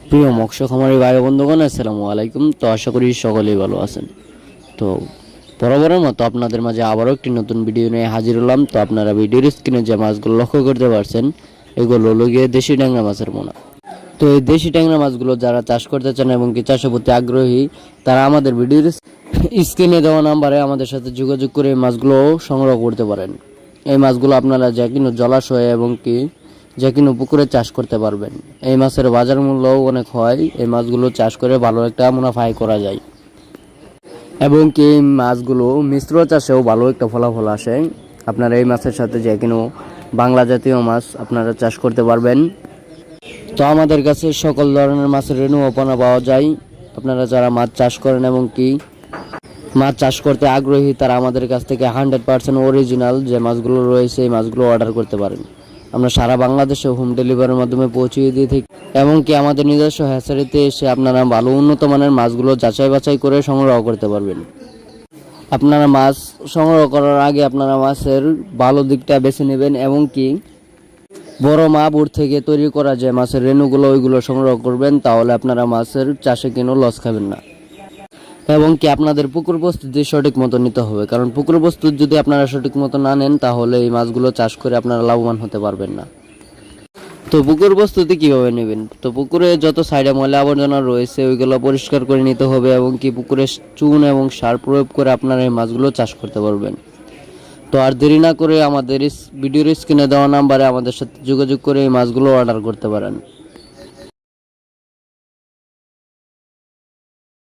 প্রিয় মৎস্য খামারি ভাই বন্ধুগণ, আসসালামু আলাইকুম। তো আশা করি সকলেই ভালো আছেন। তো বরাবরের মতো আপনাদের মাঝে আবারও একটি নতুন ভিডিও নিয়ে হাজির হলাম। তো আপনারা ভিডিওর স্ক্রিনে যে মাছগুলো লক্ষ্য করতে পারছেন, এগুলো হলো গিয়ে দেশি ট্যাংরা মাছের পোনা। তো এই দেশি ট্যাংরা মাছগুলো যারা চাষ করতে চান এবং কি চাষের প্রতি আগ্রহী, তারা আমাদের ভিডিওর স্ক্রিনে দেওয়া নাম্বারে আমাদের সাথে যোগাযোগ করে এই মাছগুলো সংগ্রহ করতে পারেন। এই মাছগুলো আপনারা যে কোনো জলাশয়ে এবং কি যে কোনো পুকুরে চাষ করতে পারবেন। এই মাছের বাজার মূল্যও অনেক হয়। এই মাছগুলো চাষ করে ভালো একটা মুনাফা আয় করা যায় এবং কি এই মাছগুলো মিশ্র চাষেও ভালো একটা ফলাফল আসে। আপনারা এই মাছের সাথে যে কোনো বাংলা জাতীয় মাছ আপনারা চাষ করতে পারবেন। তো আমাদের কাছে সকল ধরনের মাছের রেণু পোনা পাওয়া যায়। আপনারা যারা মাছ চাষ করেন এবং কি মাছ চাষ করতে আগ্রহী, তারা আমাদের কাছ থেকে 100% অরিজিনাল যে মাছগুলো রয়েছে এই মাছগুলো অর্ডার করতে পারেন। আমরা সারা বাংলাদেশে হোম ডেলিভারির মাধ্যমে পৌঁছিয়ে দিয়ে থাকি এবং কি আমাদের নিজস্ব হ্যাচারিতে এসে আপনারা ভালো উন্নত মানের মাছগুলো যাচাই বাছাই করে সংগ্রহ করতে পারবেন। আপনারা মাছ সংগ্রহ করার আগে আপনারা মাছের ভালো দিকটা বেছে নেবেন এবং কি বড় মাগুর থেকে তৈরি করা যে মাছের রেণুগুলো ওইগুলো সংগ্রহ করবেন, তাহলে আপনারা মাছের চাষে কোনো লস খাবেন না। এবং কি আপনাদের পুকুর প্রস্তুতি সঠিক মতো নিতে হবে, কারণ পুকুর প্রস্তুতি যদি আপনারা সঠিক মতো না নেন তাহলে এই মাছগুলো চাষ করে আপনারা লাভবান হতে পারবেন না। তো পুকুর প্রস্তুতি কিভাবে নেবেন? তো পুকুরে যত সাইডে ময়লা আবর্জনা রয়েছে ওইগুলো পরিষ্কার করে নিতে হবে এবং কি পুকুরে চুন এবং সার প্রয়োগ করে আপনারা এই মাছগুলো চাষ করতে পারবেন। তো আর দেরি না করে আমাদের ভিডিওর স্ক্রিনে দেওয়া নাম্বারে আমাদের সাথে যোগাযোগ করে এই মাছগুলো অর্ডার করতে পারেন।